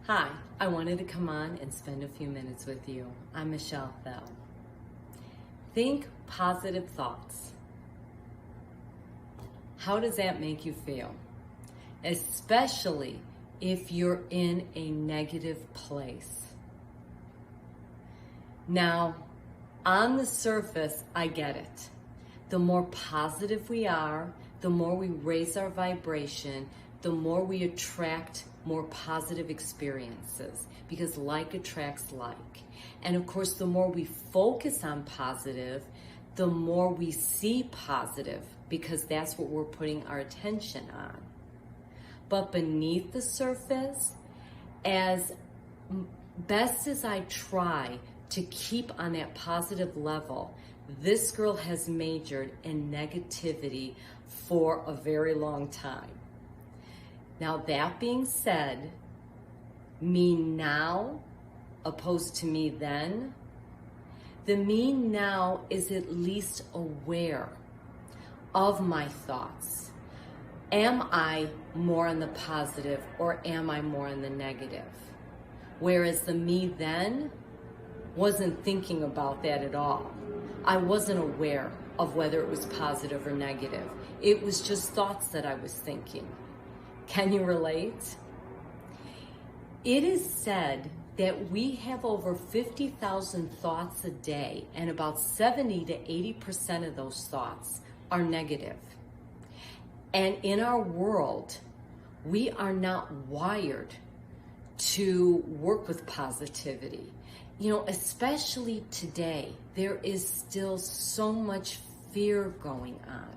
Hi, I wanted to come on and spend a few minutes with you. I'm Michele. Think positive thoughts. How does that make you feel? Especially if you're in a negative place. Now, on the surface, I get it. The more positive we are, the more we raise our vibration, the more we attract more positive experiences, because like attracts like. And of course, the more we focus on positive, the more we see positive, because that's what we're putting our attention on. But beneath the surface, as best as I try to keep on that positive level, this girl has majored in negativity for a very long time. Now, that being said, me now opposed to me then, the me now is at least aware of my thoughts. Am I more on the positive or am I more on the negative? Whereas the me then wasn't thinking about that at all. I wasn't aware of whether it was positive or negative. It was just thoughts that I was thinking. Can you relate? It is said that we have over 50,000 thoughts a day, and about 70 to 80% of those thoughts are negative. And in our world, we are not wired to work with positivity. You know, especially today, there is still so much fear going on.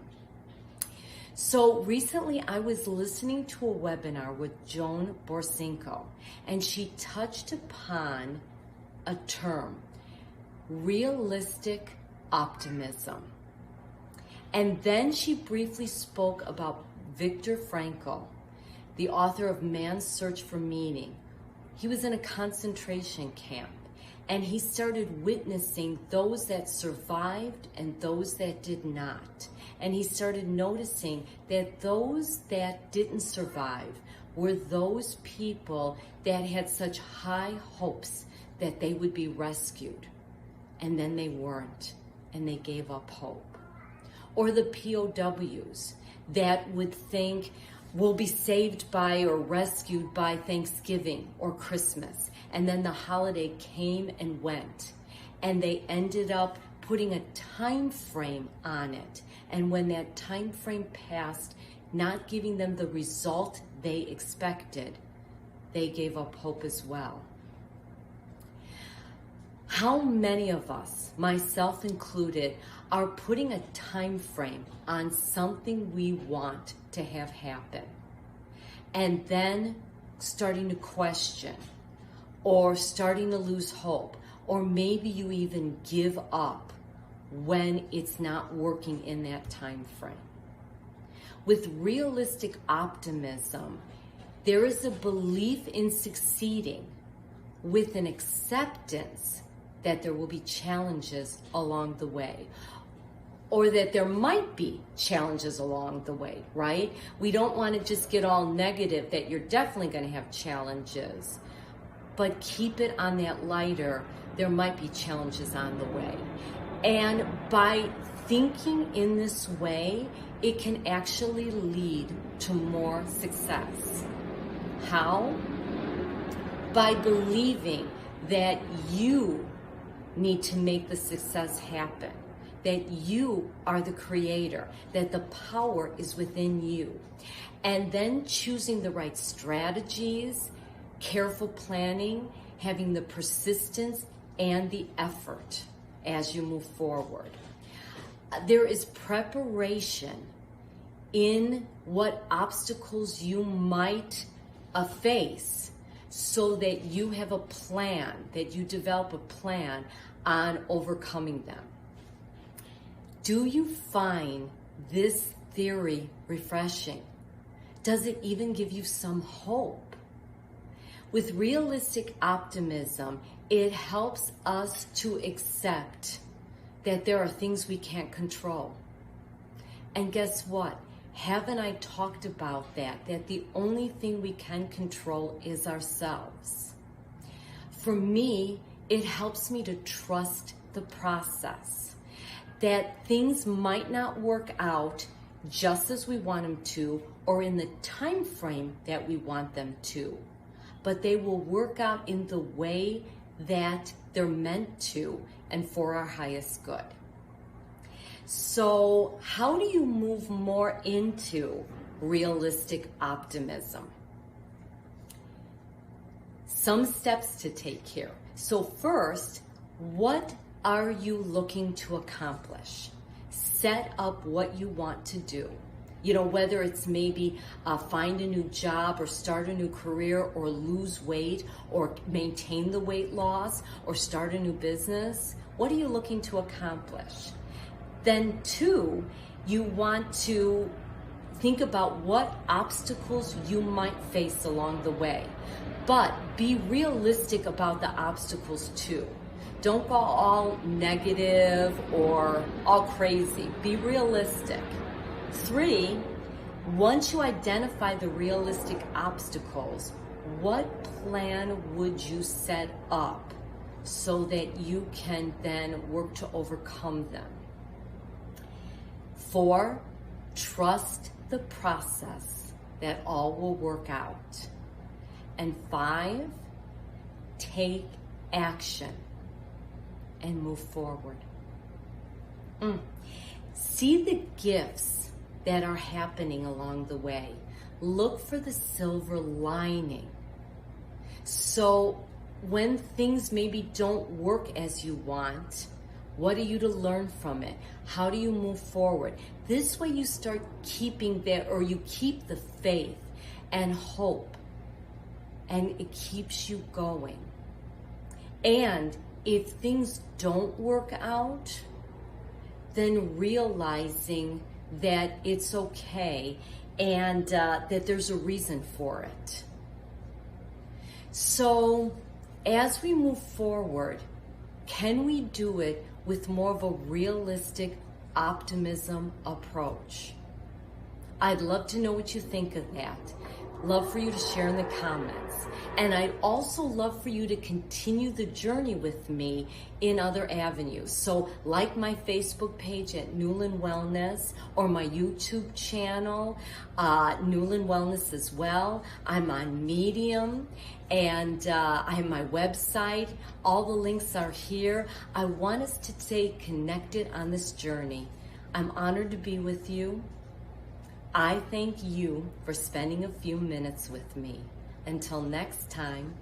So recently I was listening to a webinar with Joan Borsinko, and she touched upon a term, realistic optimism. And then she briefly spoke about Viktor Frankl, the author of Man's Search for Meaning. He was in a concentration camp, and he started witnessing those that survived and those that did not. And he started noticing that those that didn't survive were those people that had such high hopes that they would be rescued. And then they weren't, and they gave up hope. Or the POWs that would think we'll be saved by or rescued by Thanksgiving or Christmas. And then the holiday came and went, and they ended up putting a time frame on it. And when that time frame passed, not giving them the result they expected, they gave up hope as well. How many of us, myself included, are putting a time frame on something we want to have happen, and then starting to question, or starting to lose hope, or maybe you even give up when it's not working in that time frame? With realistic optimism, there is a belief in succeeding with an acceptance that there will be challenges along the way, or that there might be challenges along the way, right? We don't want to just get all negative that you're definitely going to have challenges, but keep it on that lighter. There might be challenges on the way. And by thinking in this way, it can actually lead to more success. How? By believing that you need to make the success happen, that you are the creator, that the power is within you. And then choosing the right strategies, careful planning, having the persistence and the effort as you move forward. There is preparation in what obstacles you might face, so that you have a plan, that you develop a plan on overcoming them. Do you find this theory refreshing? Does it even give you some hope? With realistic optimism, it helps us to accept that there are things we can't control. And guess what? Haven't I talked about that? That the only thing we can control is ourselves. For me, it helps me to trust the process. That things might not work out just as we want them to, or in the time frame that we want them to, but they will work out in the way that they're meant to and for our highest good. So how do you move more into realistic optimism? Some steps to take here. So first, what are you looking to accomplish? Set up what you want to do. You know, whether it's maybe find a new job or start a new career or lose weight or maintain the weight loss or start a new business. What are you looking to accomplish? Then two, you want to think about what obstacles you might face along the way. But be realistic about the obstacles too. Don't go all negative or all crazy. Be realistic. 3, once you identify the realistic obstacles, what plan would you set up so that you can then work to overcome them? 4, trust the process that all will work out. And 5, take action and move forward. See the gifts that are happening along the way. Look for the silver lining. So when things maybe don't work as you want, what are you to learn from it? How do you move forward? This way you start keeping that, or you keep the faith and hope, and it keeps you going. And if things don't work out, then realizing that it's okay and that there's a reason for it. So as we move forward, can we do it with more of a realistic optimism approach? I'd love to know what you think of that. Love for you to share in the comments. And I'd also love for you to continue the journey with me in other avenues. So like my Facebook page at Newland Wellness, or my YouTube channel, Newland Wellness as well. I'm on Medium, and I have my website. All the links are here. I want us to stay connected on this journey. I'm honored to be with you. I thank you for spending a few minutes with me. Until next time.